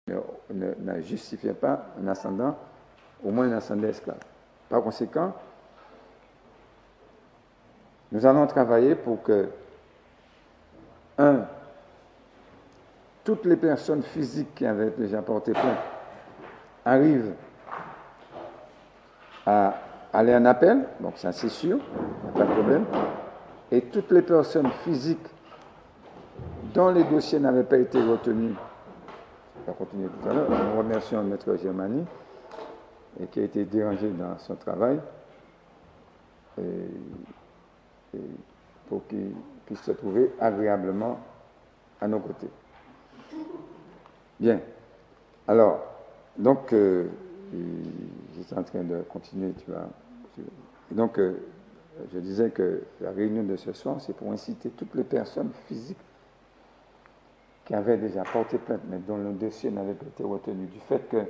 ne justifiait pas un ascendant, au moins un ascendant esclave. Par conséquent, nous allons travailler pour que, toutes les personnes physiques qui avaient déjà porté plainte arrivent à aller en appel, donc ça c'est sûr, pas de problème, et toutes les personnes physiques dont les dossiers n'avaient pas été retenus, on va continuer tout à l'heure, nous remercions Maître Germani, et qui a été dérangé dans son travail, et pour qu'il puisse se trouver agréablement à nos côtés. Bien. Alors, donc, j'étais en train de continuer, tu vois. Et donc, je disais que la réunion de ce soir, c'est pour inciter toutes les personnes physiques qui avaient déjà porté plainte, mais dont le dossier n'avait pas été retenu, du fait que,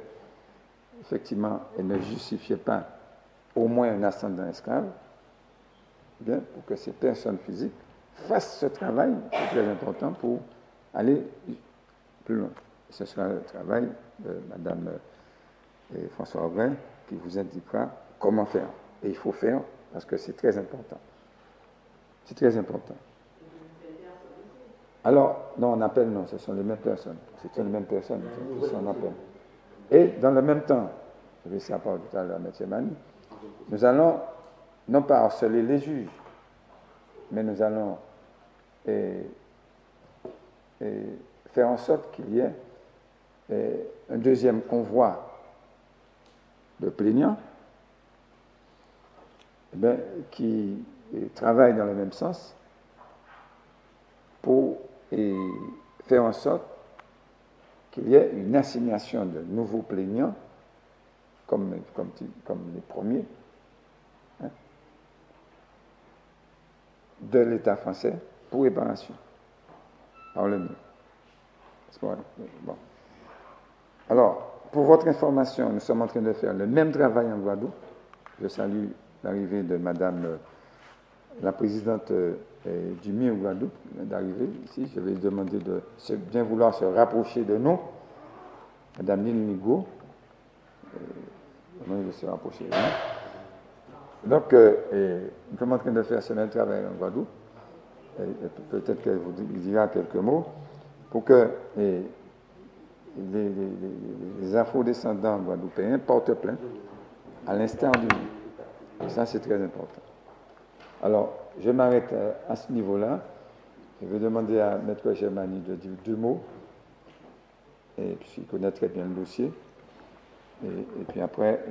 effectivement, elles ne justifiaient pas au moins un ascendant esclave, bien, pour que ces personnes physiques fassent ce travail, c'est très important pour aller plus loin. Ce sera le travail de Mme François Aubin qui vous indiquera comment faire. Et il faut faire parce que c'est très important. C'est très important. Alors, non, on appelle, non, ce sont les mêmes personnes. Ce sont les mêmes personnes qui sont en appel. Et dans le même temps, je vais ça parler tout à l'heure à M. Mani, nous allons non pas harceler les juges, mais nous allons faire en sorte qu'il y ait un deuxième convoi de plaignants qui travaillent dans le même sens pour faire en sorte qu'il y ait une assignation de nouveaux plaignants comme les premiers de l'État français pour réparation par le mieux. Bon. Alors, pour votre information, nous sommes en train de faire le même travail en Guadeloupe. Je salue l'arrivée de Madame la présidente du MI au Guadeloupe, d'arriver ici. Je vais lui demander de bien vouloir se rapprocher de nous. Madame Nil Migo, comment il veut se rapprocher de nous. Donc, nous sommes en train de faire ce même travail en Guadeloupe. Peut-être qu'elle vous dira quelques mots pour que les afro-descendants guadeloupéens portent plainte à l'instar du monde. Et ça, c'est très important. Alors, je m'arrête à ce niveau-là. Je vais demander à Maître Germani de dire 2 mots, puisqu'il connaît très bien le dossier. Et puis après,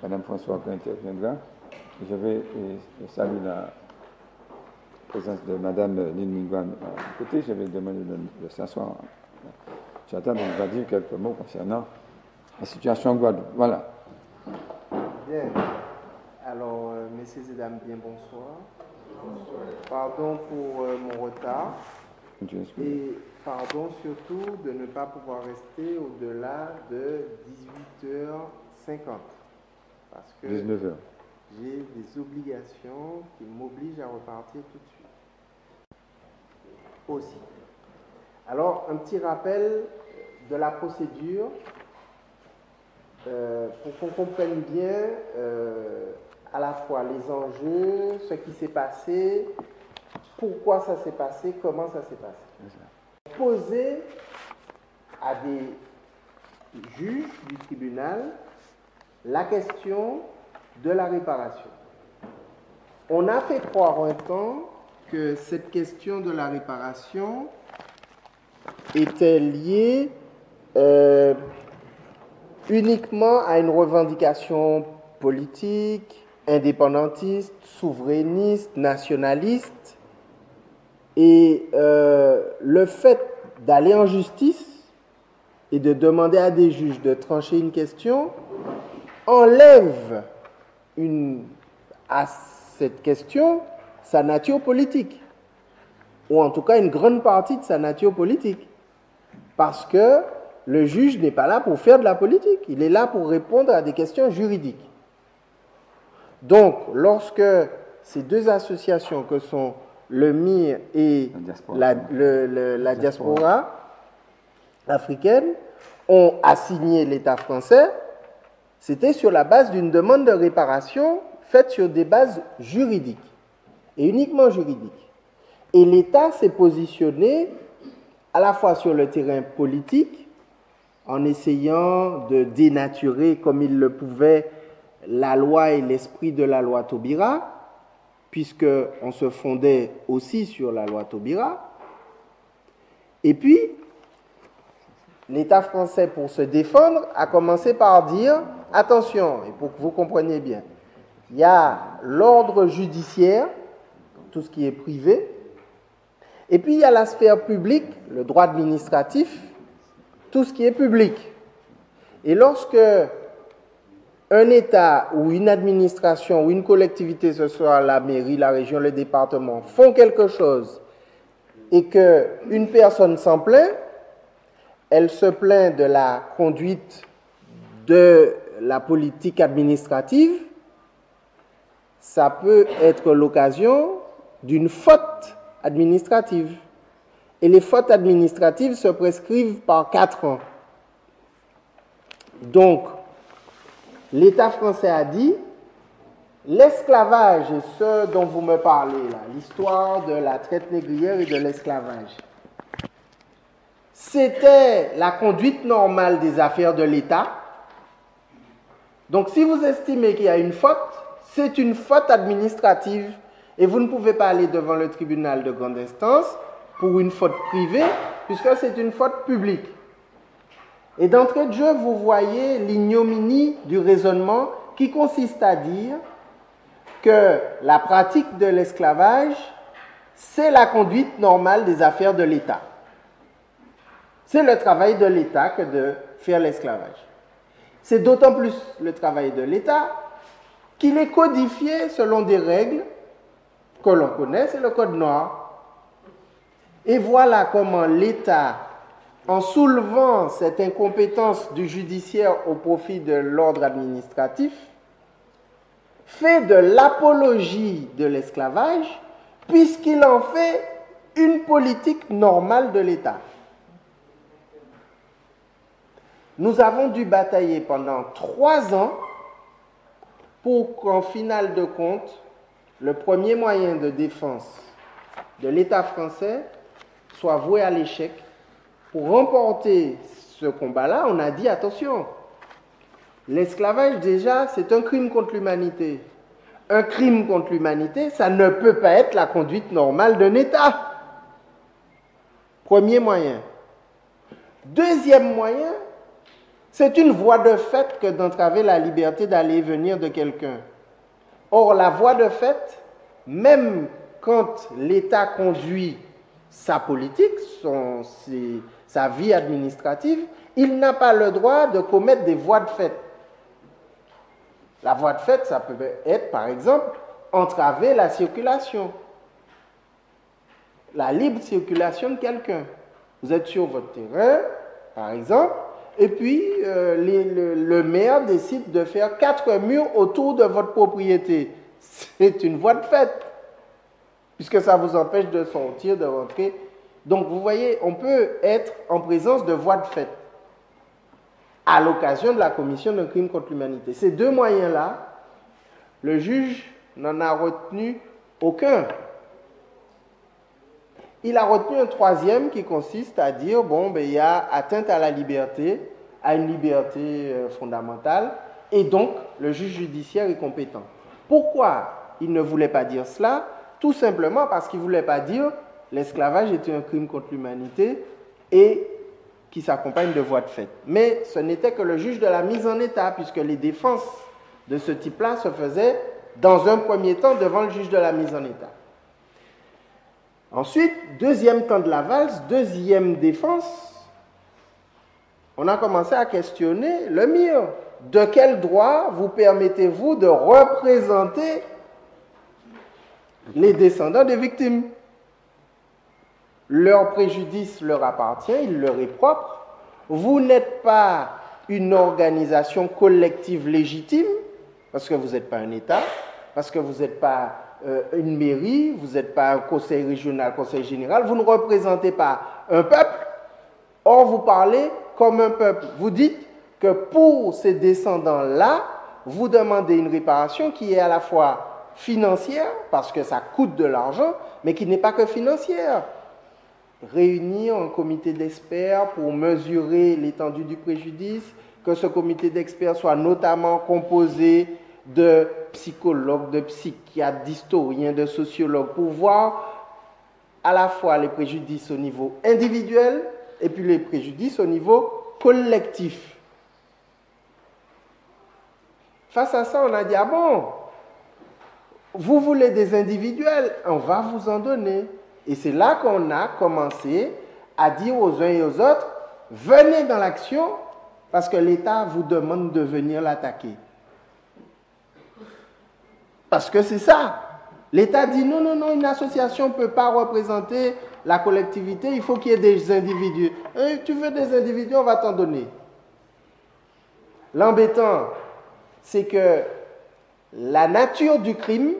Mme François interviendra. Je vais saluer la présence de Mme Lynn Mingwan à côté. Je vais demander de s'asseoir. J'attends, donc, va dire quelques mots concernant la situation en Guadeloupe. Voilà. Bien. Alors, messieurs et dames, bien bonsoir. Pardon pour mon retard. Et pardon surtout de ne pas pouvoir rester au-delà de 18h50. Parce que 19h. J'ai des obligations qui m'obligent à repartir tout de suite. Aussi. Alors, un petit rappel de la procédure pour qu'on comprenne bien à la fois les enjeux, ce qui s'est passé, pourquoi ça s'est passé, comment ça s'est passé. Poser à des juges du tribunal la question de la réparation. On a fait croire un temps que cette question de la réparation était liée uniquement à une revendication politique, indépendantiste, souverainiste, nationaliste. Et le fait d'aller en justice et de demander à des juges de trancher une question enlève à cette question sa nature politique, ou en tout cas une grande partie de sa nature politique, parce que le juge n'est pas là pour faire de la politique, il est là pour répondre à des questions juridiques. Donc, lorsque ces deux associations que sont le MIR et la diaspora africaines ont assigné l'État français, c'était sur la base d'une demande de réparation faite sur des bases juridiques, et uniquement juridiques. Et l'État s'est positionné à la fois sur le terrain politique, en essayant de dénaturer comme il le pouvait la loi et l'esprit de la loi Taubira, puisqu'on se fondait aussi sur la loi Taubira. Et puis, l'État français, pour se défendre, a commencé par dire, attention, et pour que vous compreniez bien, il y a l'ordre judiciaire, tout ce qui est privé, et puis il y a la sphère publique, le droit administratif, tout ce qui est public. Et lorsque un État ou une administration ou une collectivité, ce soit la mairie, la région, le département, font quelque chose et qu'une personne s'en plaint, elle se plaint de la conduite de la politique administrative, ça peut être l'occasion d'une faute administrative. Et les fautes administratives se prescrivent par 4 ans. Donc, l'État français a dit, l'esclavage, et ce dont vous me parlez là, l'histoire de la traite négrière et de l'esclavage, c'était la conduite normale des affaires de l'État. Donc, si vous estimez qu'il y a une faute, c'est une faute administrative et vous ne pouvez pas aller devant le tribunal de grande instance pour une faute privée, puisque c'est une faute publique. Et d'entrée de jeu, vous voyez l'ignominie du raisonnement qui consiste à dire que la pratique de l'esclavage, c'est la conduite normale des affaires de l'État. C'est le travail de l'État que de faire l'esclavage. C'est d'autant plus le travail de l'État qu'il est codifié selon des règles que l'on connaît, c'est le Code noir. Et voilà comment l'État, en soulevant cette incompétence du judiciaire au profit de l'ordre administratif, fait de l'apologie de l'esclavage, puisqu'il en fait une politique normale de l'État. Nous avons dû batailler pendant 3 ans pour qu'en finale de compte, le premier moyen de défense de l'État français soit voué à l'échec. Pour remporter ce combat-là, on a dit attention, l'esclavage déjà, c'est un crime contre l'humanité. Un crime contre l'humanité, ça ne peut pas être la conduite normale d'un État. Premier moyen. Deuxième moyen, c'est une voie de fait que d'entraver la liberté d'aller et venir de quelqu'un. Or, la voie de fait, même quand l'État conduit sa politique, sa vie administrative, il n'a pas le droit de commettre des voies de fait. La voie de fait, ça peut être, par exemple, entraver la circulation, la libre circulation de quelqu'un. Vous êtes sur votre terrain, par exemple, et puis le maire décide de faire 4 murs autour de votre propriété. C'est une voie de fait, puisque ça vous empêche de sortir, de rentrer. Donc, vous voyez, on peut être en présence de voies de fait à l'occasion de la commission d'un crime contre l'humanité. Ces 2 moyens-là, le juge n'en a retenu aucun. Il a retenu un 3e qui consiste à dire, bon, ben, il y a atteinte à la liberté, à une liberté fondamentale, et donc le juge judiciaire est compétent. Pourquoi il ne voulait pas dire cela? Tout simplement parce qu'il ne voulait pas dire l'esclavage était un crime contre l'humanité et qui s'accompagne de voies de fait. Mais ce n'était que le juge de la mise en état, puisque les défenses de ce type-là se faisaient dans un premier temps devant le juge de la mise en état. Ensuite, 2e temps de la valse, 2e défense, on a commencé à questionner le mire. De quel droit vous permettez-vous de représenter les descendants des victimes? Leur préjudice leur appartient, il leur est propre. Vous n'êtes pas une organisation collective légitime, parce que vous n'êtes pas un État, parce que vous n'êtes pas une mairie, vous n'êtes pas un conseil régional, conseil général, vous ne représentez pas un peuple, Or, vous parlez comme un peuple. Vous dites que pour ces descendants-là, vous demandez une réparation qui est à la fois financière, parce que ça coûte de l'argent, mais qui n'est pas que financière. Réunir un comité d'experts pour mesurer l'étendue du préjudice, que ce comité d'experts soit notamment composé de psychologues, de psychiatres, d'historiens, de sociologues, pour voir à la fois les préjudices au niveau individuel et puis les préjudices au niveau collectif. Face à ça, on a dit, ah bon, vous voulez des individuels, on va vous en donner. Et c'est là qu'on a commencé à dire aux uns et aux autres, venez dans l'action, parce que l'État vous demande de venir l'attaquer. Parce que c'est ça. L'État dit, non, non, non, une association ne peut pas représenter la collectivité, il faut qu'il y ait des individus. Tu veux des individus, on va t'en donner. L'embêtant, c'est que la nature du crime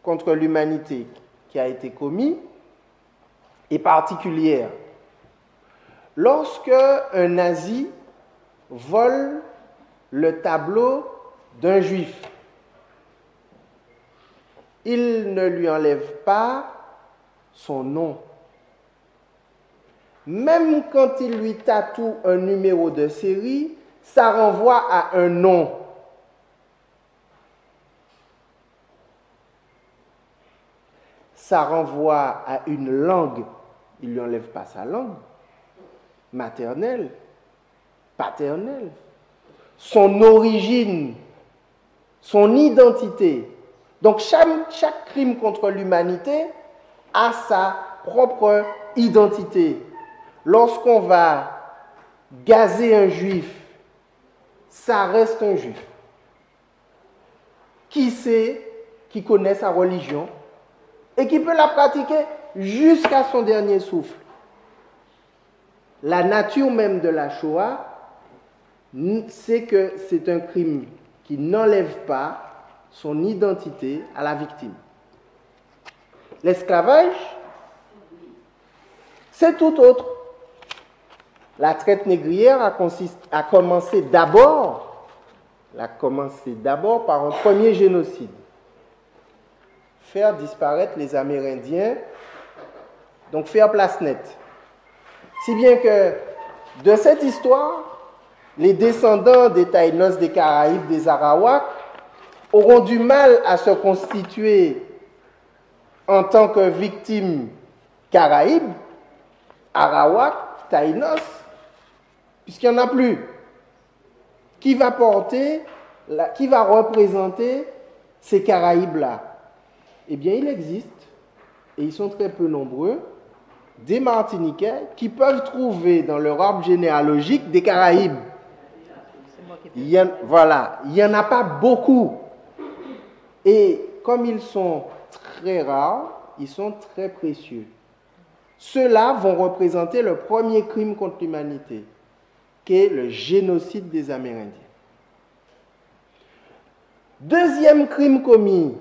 contre l'humanité qui a été commis est particulière. Lorsque un nazi vole le tableau d'un juif, il ne lui enlève pas son nom. Même quand il lui tatoue un numéro de série, ça renvoie à un nom. Ça renvoie à une langue. Il ne lui enlève pas sa langue maternelle, paternelle, son origine, son identité. Donc chaque crime contre l'humanité a sa propre identité. Lorsqu'on va gazer un juif, ça reste un juif. Qui sait, qui connaît sa religion et qui peut la pratiquer jusqu'à son dernier souffle. La nature même de la Shoah, c'est que c'est un crime qui n'enlève pas son identité à la victime. L'esclavage, c'est tout autre. La traite négrière a commencé d'abord par un premier génocide. Faire disparaître les Amérindiens, donc faire place nette. Si bien que de cette histoire, les descendants des Taïnos, des Caraïbes, des Arawaks auront du mal à se constituer en tant que victimes Caraïbes, Arawaks, Taïnos, puisqu'il n'y en a plus. Qui va représenter ces Caraïbes-là? Eh bien, il existe, et ils sont très peu nombreux, des Martiniquais qui peuvent trouver dans leur arbre généalogique des Caraïbes. Il n'y en a pas beaucoup. Et comme ils sont très rares, ils sont très précieux. Ceux-là vont représenter le premier crime contre l'humanité, qui est le génocide des Amérindiens. Deuxième crime commis,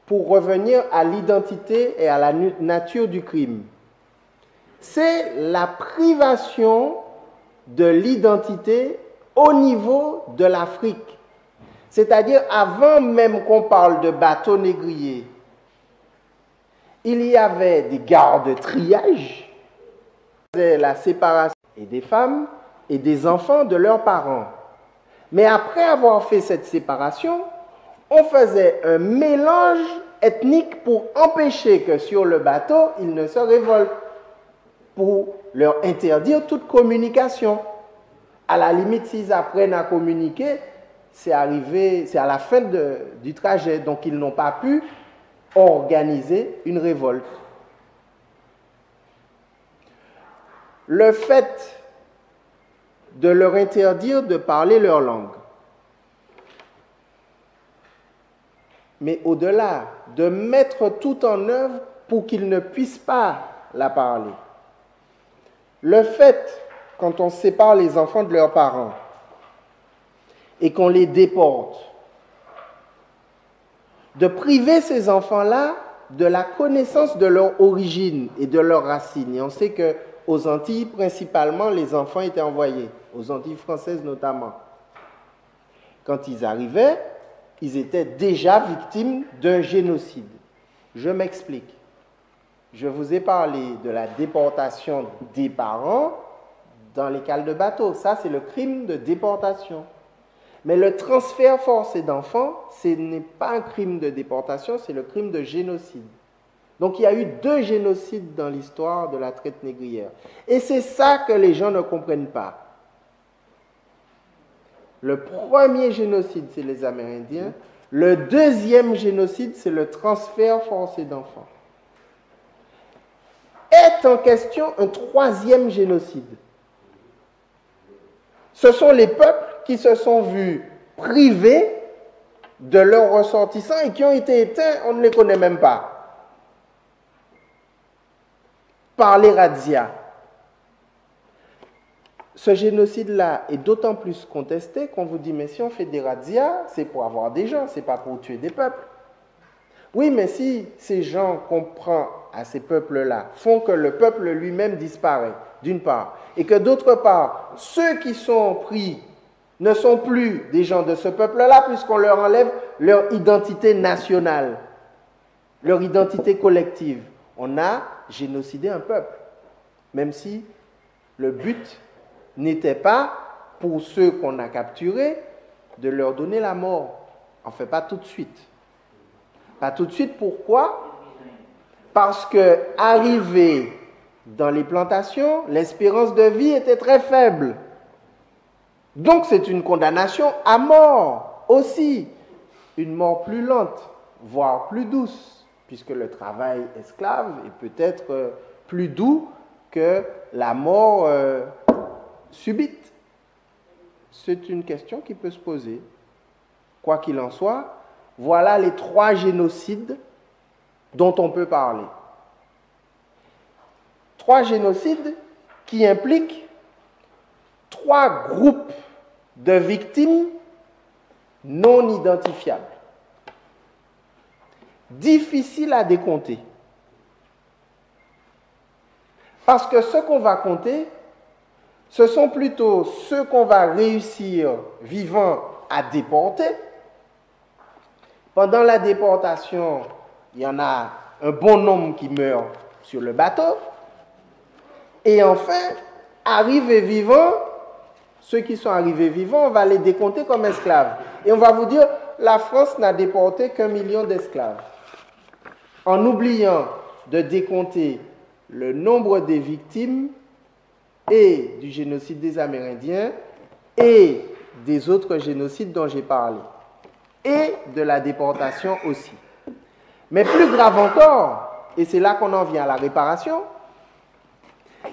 pour revenir à l'identité et à la nature du crime, c'est la privation de l'identité au niveau de l'Afrique. C'est-à-dire, avant même qu'on parle de bateaux négriers, il y avait des gares de triage, la séparation des femmes et des enfants de leurs parents. Mais après avoir fait cette séparation, on faisait un mélange ethnique pour empêcher que sur le bateau, ils ne se révoltent, pour leur interdire toute communication. À la limite, s'ils apprennent à communiquer, c'est à la fin du trajet, donc ils n'ont pas pu organiser une révolte. Le fait de leur interdire de parler leur langue, mais au-delà, de mettre tout en œuvre pour qu'ils ne puissent pas la parler. Le fait, quand on sépare les enfants de leurs parents et qu'on les déporte, de priver ces enfants-là de la connaissance de leur origine et de leurs racines. Et on sait qu'au aux Antilles, principalement, les enfants étaient envoyés, aux Antilles françaises notamment. Quand ils arrivaient, ils étaient déjà victimes d'un génocide. Je m'explique. Je vous ai parlé de la déportation des parents dans les cales de bateau. Ça, c'est le crime de déportation. Mais le transfert forcé d'enfants, ce n'est pas un crime de déportation, c'est le crime de génocide. Donc il y a eu 2 génocides dans l'histoire de la traite négrière. Et c'est ça que les gens ne comprennent pas. Le premier génocide, c'est les Amérindiens. Le deuxième génocide, c'est le transfert forcé d'enfants. Est en question un 3e génocide. Ce sont les peuples qui se sont vus privés de leurs ressortissants et qui ont été éteints, on ne les connaît même pas, par les razzias. Ce génocide-là est d'autant plus contesté qu'on vous dit, mais si on fait des razzias, c'est pour avoir des gens, c'est pas pour tuer des peuples. Oui, mais si ces gens qu'on prend à ces peuples-là font que le peuple lui-même disparaît, d'une part, et que d'autre part, ceux qui sont pris ne sont plus des gens de ce peuple-là, puisqu'on leur enlève leur identité nationale, leur identité collective. On a génocidé un peuple, même si le but n'était pas, pour ceux qu'on a capturés, de leur donner la mort. On ne fait pas tout de suite. Pas tout de suite, pourquoi? Parce que, arrivé dans les plantations, l'espérance de vie était très faible. Donc c'est une condamnation à mort aussi. Une mort plus lente, voire plus douce, puisque le travail esclave est peut-être plus doux que la mort subite. C'est une question qui peut se poser. Quoi qu'il en soit, voilà les 3 génocides dont on peut parler. 3 génocides qui impliquent 3 groupes de victimes non identifiables. Difficiles à décompter. Parce que ce qu'on va compter, ce sont plutôt ceux qu'on va réussir vivants à déporter. Pendant la déportation, il y en a un bon nombre qui meurent sur le bateau. Et enfin, arrivés vivants, ceux qui sont arrivés vivants, on va les décompter comme esclaves. Et on va vous dire, la France n'a déporté qu'1 million d'esclaves. En oubliant de décompter le nombre des victimes et du génocide des Amérindiens et des autres génocides dont j'ai parlé. Et de la déportation aussi. Mais plus grave encore, et c'est là qu'on en vient à la réparation,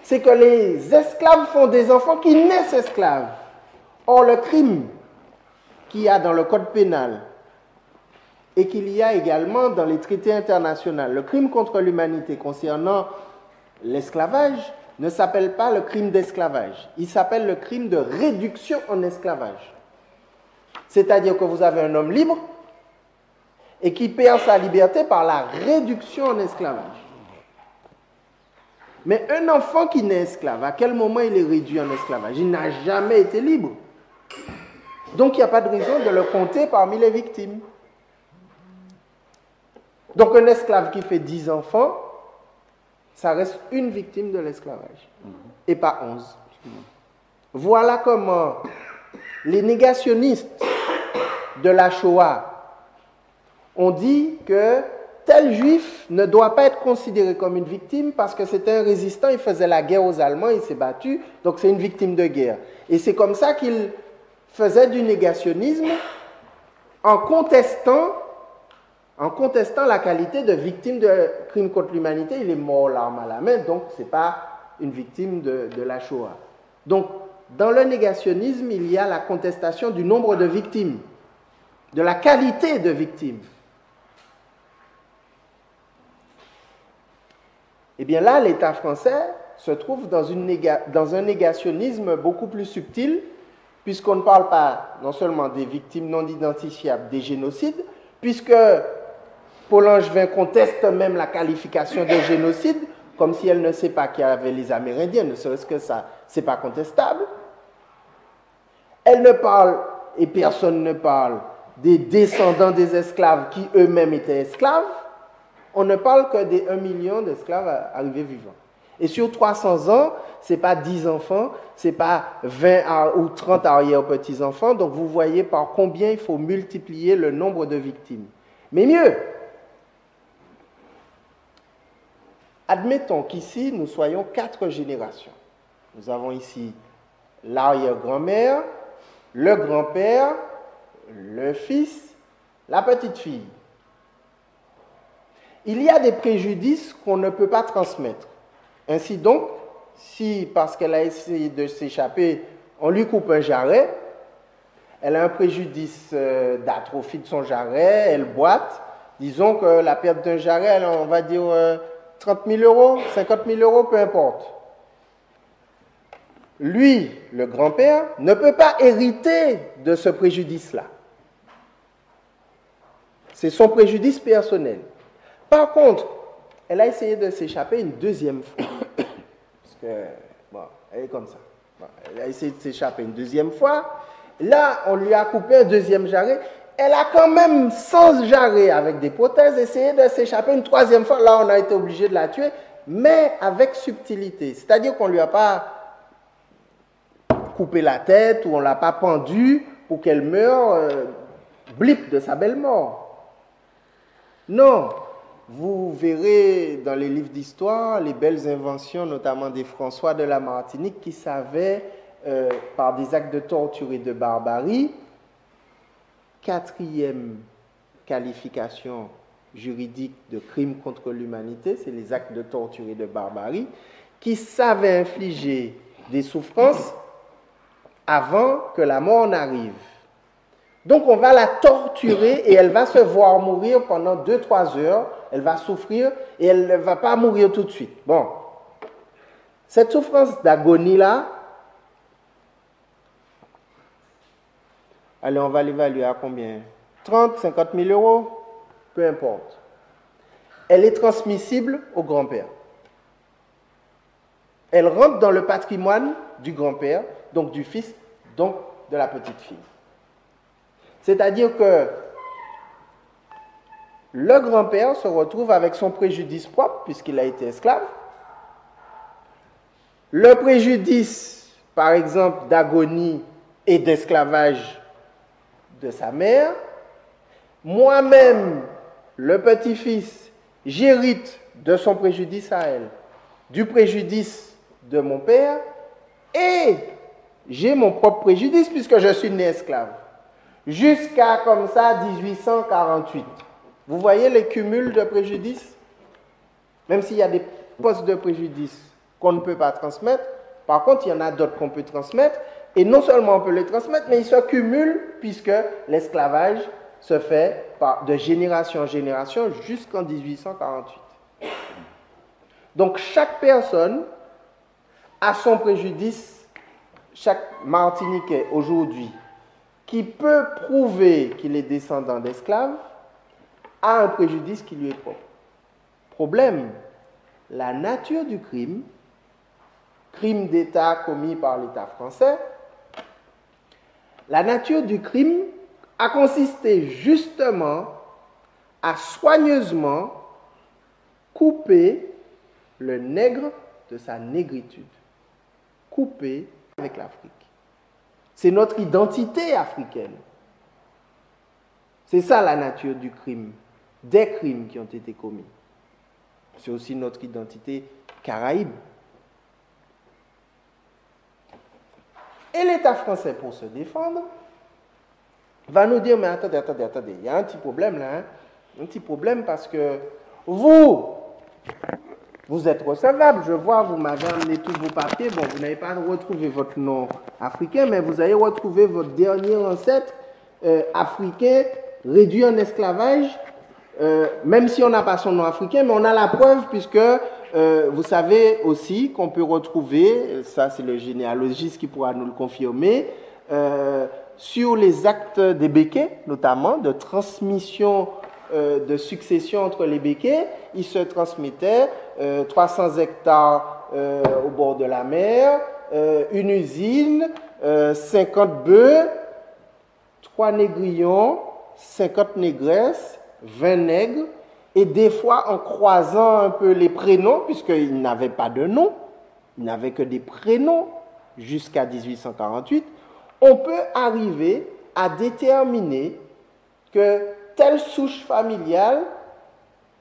c'est que les esclaves font des enfants qui naissent esclaves. Or, le crime qu'il y a dans le code pénal et qu'il y a également dans les traités internationaux, le crime contre l'humanité concernant l'esclavage ne s'appelle pas le crime d'esclavage, il s'appelle le crime de réduction en esclavage. C'est-à-dire que vous avez un homme libre et qui perd sa liberté par la réduction en esclavage. Mais un enfant qui naît esclave, à quel moment il est réduit en esclavage? Il n'a jamais été libre. Donc il n'y a pas de raison de le compter parmi les victimes. Donc un esclave qui fait 10 enfants, ça reste une victime de l'esclavage, et pas 11. Voilà comment les négationnistes de la Shoah ont dit que tel juif ne doit pas être considéré comme une victime parce que c'était un résistant, il faisait la guerre aux Allemands, il s'est battu, donc c'est une victime de guerre. Et c'est comme ça qu'ils faisaient du négationnisme en contestant la qualité de victime de crime contre l'humanité. Il est mort l'arme à la main, donc ce n'est pas une victime de la Shoah. Donc, dans le négationnisme, il y a la contestation du nombre de victimes, de la qualité de victimes. Eh bien là, l'État français se trouve dans un négationnisme beaucoup plus subtil, puisqu'on ne parle pas non seulement des victimes non identifiables des génocides, puisque Paul Angevin conteste même la qualification de génocide, comme si elle ne sait pas qu'il y avait les Amérindiens, ne serait-ce que ça, c'est pas contestable. Elle ne parle, et personne ne parle, des descendants des esclaves qui eux-mêmes étaient esclaves. On ne parle que des 1 million d'esclaves arrivés vivants. Et sur 300 ans, ce n'est pas 10 enfants, ce n'est pas 20 ou 30 arrière-petits-enfants. Donc vous voyez par combien il faut multiplier le nombre de victimes. Mais mieux, admettons qu'ici, nous soyons 4 générations. Nous avons ici l'arrière-grand-mère, le grand-père, le fils, la petite-fille. Il y a des préjudices qu'on ne peut pas transmettre. Ainsi donc, si parce qu'elle a essayé de s'échapper, on lui coupe un jarret, elle a un préjudice d'atrophie de son jarret, elle boite. Disons que la perte d'un jarret, on va dire 30 000 euros, 50 000 euros, peu importe. Lui, le grand-père, ne peut pas hériter de ce préjudice-là. C'est son préjudice personnel. Par contre, elle a essayé de s'échapper une deuxième fois. Parce que, bon, elle est comme ça. Bon, elle a essayé de s'échapper une deuxième fois. Là, on lui a coupé un deuxième jarret. Elle a quand même, sans jarret, avec des prothèses, essayé de s'échapper une troisième fois. Là, on a été obligé de la tuer, mais avec subtilité. C'est-à-dire qu'on ne lui a pas coupé la tête ou on ne l'a pas pendue pour qu'elle meure blip de sa belle mort. Non. Vous verrez dans les livres d'histoire les belles inventions, notamment des François de la Martinique, qui savaient, par des actes de torture et de barbarie, 4e qualification juridique de crime contre l'humanité, c'est les actes de torture et de barbarie, qui savaient infliger des souffrances avant que la mort n'arrive. Donc on va la torturer et elle va se voir mourir pendant 2-3 heures, elle va souffrir et elle ne va pas mourir tout de suite. Bon, cette souffrance d'agonie-là, allez, on va l'évaluer à combien? 30, 50 000 euros? Peu importe. Elle est transmissible au grand-père. Elle rentre dans le patrimoine du grand-père, donc du fils, donc de la petite-fille. C'est-à-dire que le grand-père se retrouve avec son préjudice propre, puisqu'il a été esclave. Le préjudice, par exemple, d'agonie et d'esclavage de sa mère. Moi-même, le petit-fils, j'hérite de son préjudice à elle, du préjudice de mon père, et j'ai mon propre préjudice, puisque je suis né esclave. Jusqu'à, comme ça, 1848. Vous voyez les cumuls de préjudice? Même s'il y a des postes de préjudice qu'on ne peut pas transmettre, par contre, il y en a d'autres qu'on peut transmettre, et non seulement on peut les transmettre, mais ils se cumulent, puisque l'esclavage se fait de génération en génération jusqu'en 1848. Donc, chaque personne a son préjudice, chaque Martiniquais aujourd'hui, qui peut prouver qu'il est descendant d'esclaves, a un préjudice qui lui est propre. Problème, la nature du crime, crime d'État commis par l'État français, la nature du crime a consisté justement à soigneusement couper le nègre de sa négritude. Couper avec l'Afrique. C'est notre identité africaine. C'est ça la nature du crime, des crimes qui ont été commis. C'est aussi notre identité caraïbe. Et l'État français, pour se défendre, va nous dire, mais attendez, il y a un petit problème là, un petit problème parce que vous êtes recevable, je vois, vous m'avez amené tous vos papiers, bon, vous n'avez pas retrouvé votre nom africain, mais vous avez retrouvé votre dernier ancêtre africain réduit en esclavage, même si on n'a pas son nom africain, mais on a la preuve puisque vous savez aussi qu'on peut retrouver, ça c'est le généalogiste qui pourra nous le confirmer, sur les actes des Békés, notamment, de transmission de succession entre les béquets, il se transmettait 300 hectares au bord de la mer, une usine, 50 bœufs, 3 négrillons, 50 négresses, 20 nègres, et des fois en croisant un peu les prénoms, puisqu'ils n'avaient pas de nom, ils n'avaient que des prénoms jusqu'à 1848, on peut arriver à déterminer que telle souche familiale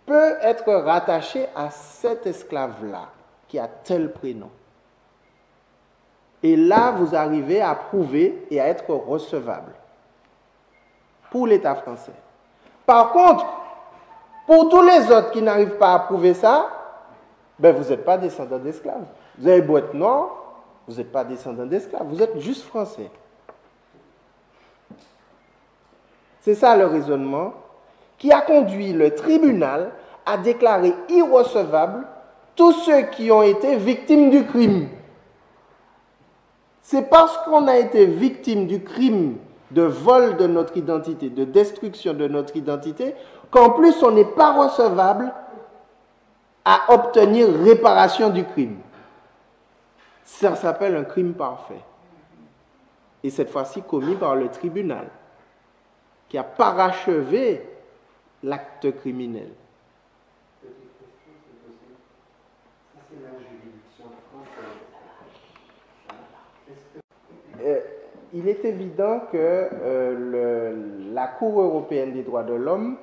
peut être rattachée à cet esclave-là, qui a tel prénom. Et là, vous arrivez à prouver et à être recevable pour l'État français. Par contre, pour tous les autres qui n'arrivent pas à prouver ça, ben vous n'êtes pas descendant d'esclaves. Vous avez beau être noir, vous n'êtes pas descendant d'esclaves, vous êtes juste français. C'est ça le raisonnement qui a conduit le tribunal à déclarer irrecevables tous ceux qui ont été victimes du crime. C'est parce qu'on a été victime du crime de vol de notre identité, de destruction de notre identité, qu'en plus on n'est pas recevable à obtenir réparation du crime. Ça s'appelle un crime parfait. Et cette fois-ci commis par le tribunal, qui a parachevé l'acte criminel. Il est évident que la Cour européenne des droits de l'homme,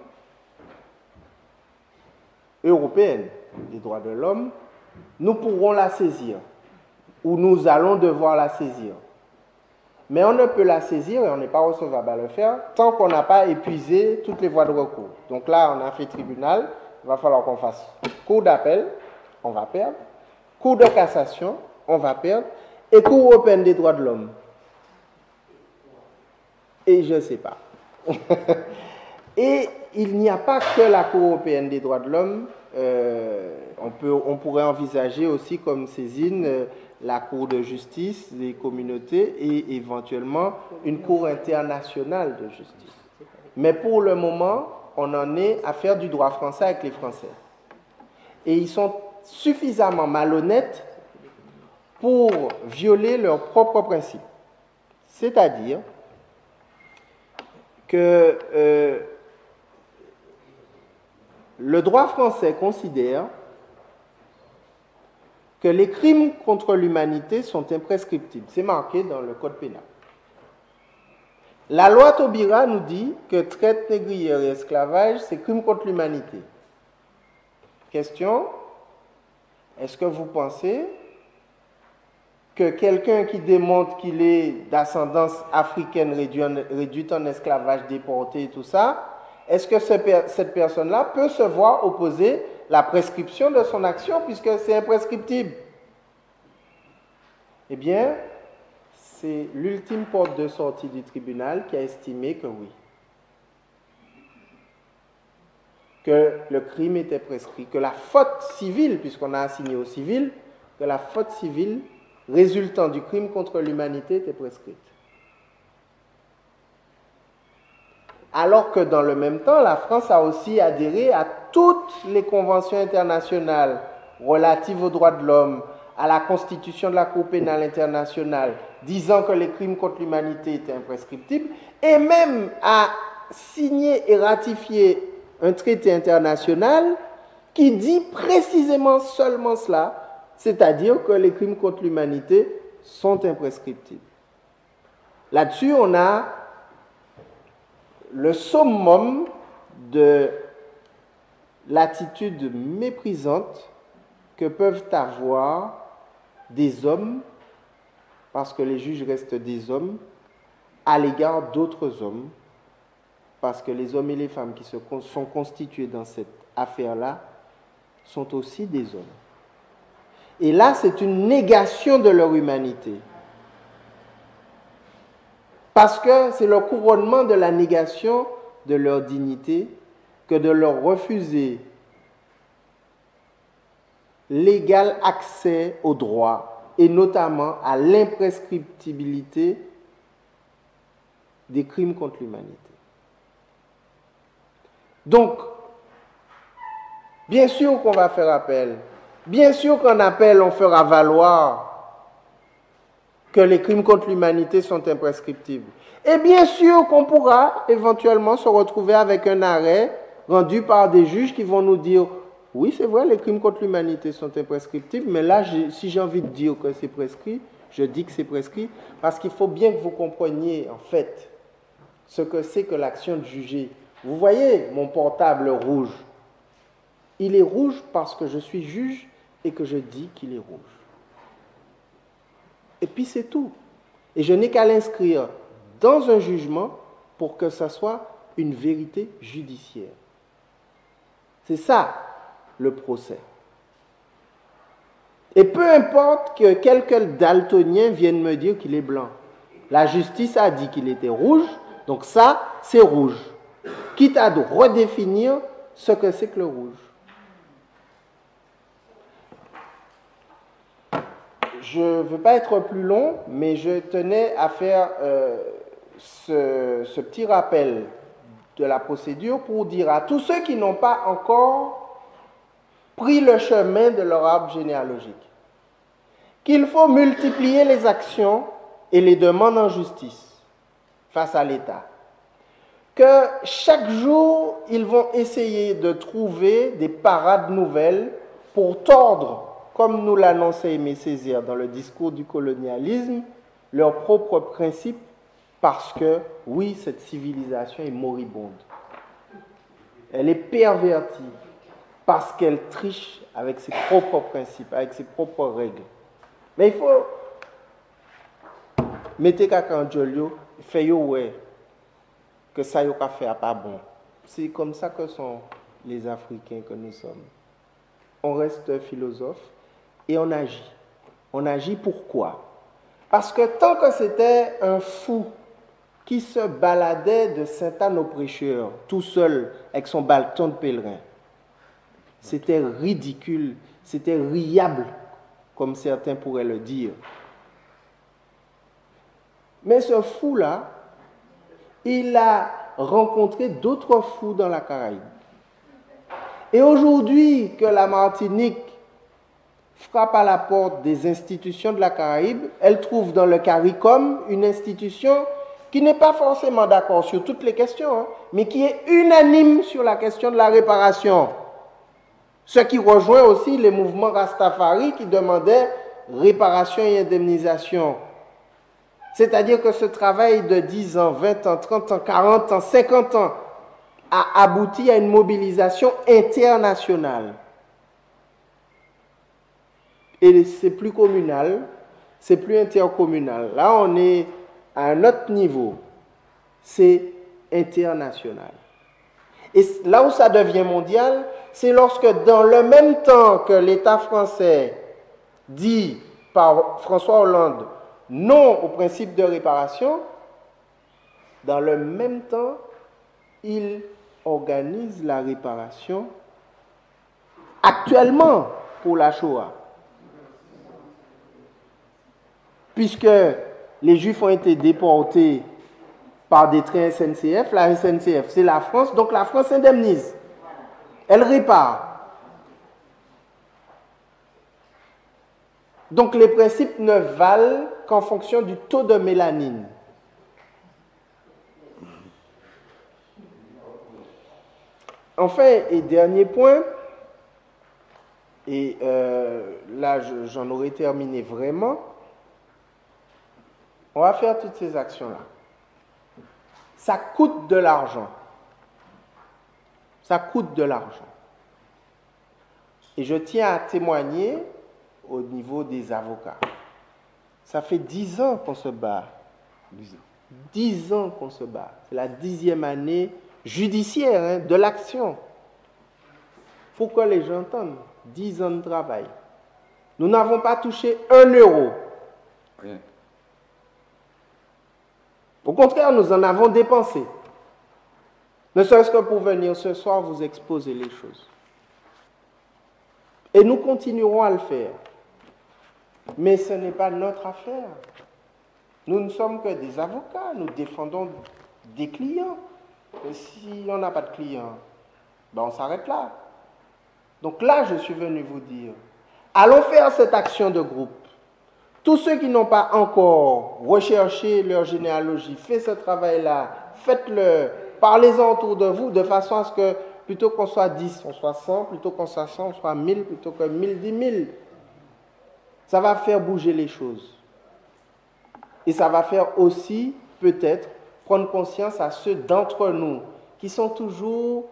nous pourrons la saisir, ou nous allons devoir la saisir. Mais on ne peut la saisir et on n'est pas recevable à le faire tant qu'on n'a pas épuisé toutes les voies de recours. Donc là, on a fait tribunal, il va falloir qu'on fasse cour d'appel, on va perdre, cour de cassation, on va perdre, et Cour européenne des droits de l'homme. Et je ne sais pas. Et il n'y a pas que la Cour européenne des droits de l'homme. On pourrait envisager aussi comme saisine la Cour de justice des communautés et éventuellement une Cour internationale de justice. Mais pour le moment, on en est à faire du droit français avec les Français. Et ils sont suffisamment malhonnêtes pour violer leurs propres principes. C'est-à-dire que le droit français considère que les crimes contre l'humanité sont imprescriptibles. C'est marqué dans le Code pénal. La loi Taubira nous dit que traite négrière et esclavage, c'est crime contre l'humanité. Question, est-ce que vous pensez que quelqu'un qui démontre qu'il est d'ascendance africaine réduite en esclavage, déporté et tout ça, est-ce que cette personne-là peut se voir opposer la prescription de son action puisque c'est imprescriptible? Eh bien, c'est l'ultime porte de sortie du tribunal qui a estimé que oui. Que le crime était prescrit, que la faute civile, puisqu'on a assigné au civil, que la faute civile résultant du crime contre l'humanité était prescrite. Alors que dans le même temps, la France a aussi adhéré à toutes les conventions internationales relatives aux droits de l'homme, à la constitution de la Cour pénale internationale, disant que les crimes contre l'humanité étaient imprescriptibles, et même a signé et ratifié un traité international qui dit précisément seulement cela, c'est-à-dire que les crimes contre l'humanité sont imprescriptibles. Là-dessus, on a le summum de l'attitude méprisante que peuvent avoir des hommes, parce que les juges restent des hommes, à l'égard d'autres hommes, parce que les hommes et les femmes qui sont constitués dans cette affaire-là sont aussi des hommes. Et là, c'est une négation de leur humanité. Parce que c'est le couronnement de la négation de leur dignité que de leur refuser l'égal accès au droit et notamment à l'imprescriptibilité des crimes contre l'humanité. Donc, bien sûr qu'on va faire appel. Bien sûr qu'en appel, on fera valoir que les crimes contre l'humanité sont imprescriptibles. Et bien sûr qu'on pourra éventuellement se retrouver avec un arrêt rendu par des juges qui vont nous dire « Oui, c'est vrai, les crimes contre l'humanité sont imprescriptibles, mais là, si j'ai envie de dire que c'est prescrit, je dis que c'est prescrit, parce qu'il faut bien que vous compreniez, en fait, ce que c'est que l'action de juger. Vous voyez mon portable rouge. Il est rouge parce que je suis juge et que je dis qu'il est rouge. Et puis c'est tout. Et je n'ai qu'à l'inscrire dans un jugement pour que ça soit une vérité judiciaire. C'est ça, le procès. Et peu importe que quelques daltoniens viennent me dire qu'il est blanc. La justice a dit qu'il était rouge, donc ça, c'est rouge. Quitte à redéfinir ce que c'est que le rouge. Je ne veux pas être plus long, mais je tenais à faire ce petit rappel de la procédure pour dire à tous ceux qui n'ont pas encore pris le chemin de leur arbre généalogique qu'il faut multiplier les actions et les demandes en justice face à l'État. Que chaque jour, ils vont essayer de trouver des parades nouvelles pour tordre, comme nous l'annonçait Aimé Césaire dans le discours du colonialisme, leurs propres principes, parce que, oui, cette civilisation est moribonde. Elle est pervertie parce qu'elle triche avec ses propres principes, avec ses propres règles. Mais il faut mettre quelqu'un en jolio, faire ouais que ça n'a fait pas bon. C'est comme ça que sont les Africains que nous sommes. On reste philosophe et on agit. On agit pourquoi? Parce que tant que c'était un fou qui se baladait de Sainte-Anne au Prêcheur, tout seul, avec son bâton de pèlerin, c'était ridicule, c'était riable, comme certains pourraient le dire. Mais ce fou-là, il a rencontré d'autres fous dans la Caraïbe. Et aujourd'hui que la Martinique frappe à la porte des institutions de la Caraïbe, elle trouve dans le CARICOM une institution qui n'est pas forcément d'accord sur toutes les questions, mais qui est unanime sur la question de la réparation. Ce qui rejoint aussi les mouvements Rastafari qui demandaient réparation et indemnisation. C'est-à-dire que ce travail de 10 ans, 20 ans, 30 ans, 40 ans, 50 ans a abouti à une mobilisation internationale. Et c'est plus communal, c'est plus intercommunal. Là, on est à un autre niveau. C'est international. Et là où ça devient mondial, c'est lorsque dans le même temps que l'État français dit par François Hollande non au principe de réparation, dans le même temps, il organise la réparation actuellement pour la Shoah. Puisque les Juifs ont été déportés par des trains SNCF, la SNCF, c'est la France, donc la France indemnise. Elle répare. Donc les principes ne valent qu'en fonction du taux de mélanine. Enfin, et dernier point, et là j'en aurais terminé vraiment, on va faire toutes ces actions-là. Ça coûte de l'argent. Ça coûte de l'argent. Et je tiens à témoigner au niveau des avocats. Ça fait 10 ans qu'on se bat. 10 ans qu'on se bat. C'est la 10e année judiciaire de l'action. Il faut que les gens entendent. 10 ans de travail. Nous n'avons pas touché 1 euro. Rien. Au contraire, nous en avons dépensé. Ne serait-ce que pour venir ce soir vous exposer les choses. Et nous continuerons à le faire. Mais ce n'est pas notre affaire. Nous ne sommes que des avocats. Nous défendons des clients. Et si on n'a pas de clients, ben on s'arrête là. Donc là, je suis venu vous dire, allons faire cette action de groupe. Tous ceux qui n'ont pas encore recherché leur généalogie, fait ce travail-là, faites-le, parlez-en autour de vous, de façon à ce que plutôt qu'on soit 10, on soit 100, plutôt qu'on soit 100, on soit 1000, plutôt que 1000, 10 000. Ça va faire bouger les choses. Et ça va faire aussi, peut-être, prendre conscience à ceux d'entre nous qui sont toujours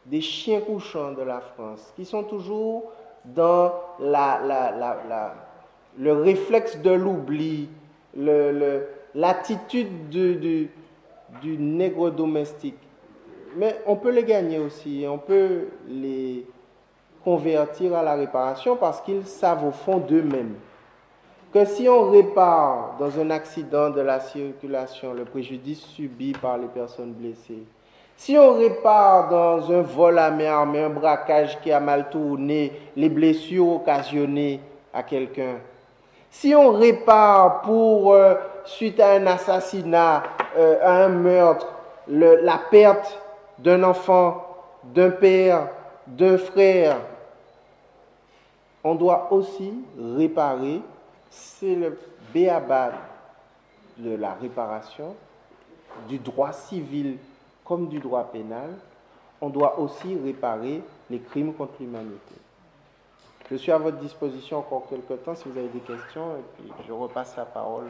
des chiens couchants de la France, qui sont toujours dans le réflexe de l'oubli, l'attitude du nègre domestique. Mais on peut les gagner aussi, on peut les convertir à la réparation parce qu'ils savent au fond d'eux-mêmes que si on répare dans un accident de la circulation le préjudice subi par les personnes blessées, si on répare dans un vol à main armée, un braquage qui a mal tourné, les blessures occasionnées à quelqu'un, si on répare suite à un assassinat, à un meurtre, la perte d'un enfant, d'un père, d'un frère, on doit aussi réparer, c'est le b.a.-ba de la réparation, du droit civil comme du droit pénal, on doit aussi réparer les crimes contre l'humanité. Je suis à votre disposition encore quelques temps si vous avez des questions, et puis je repasse la parole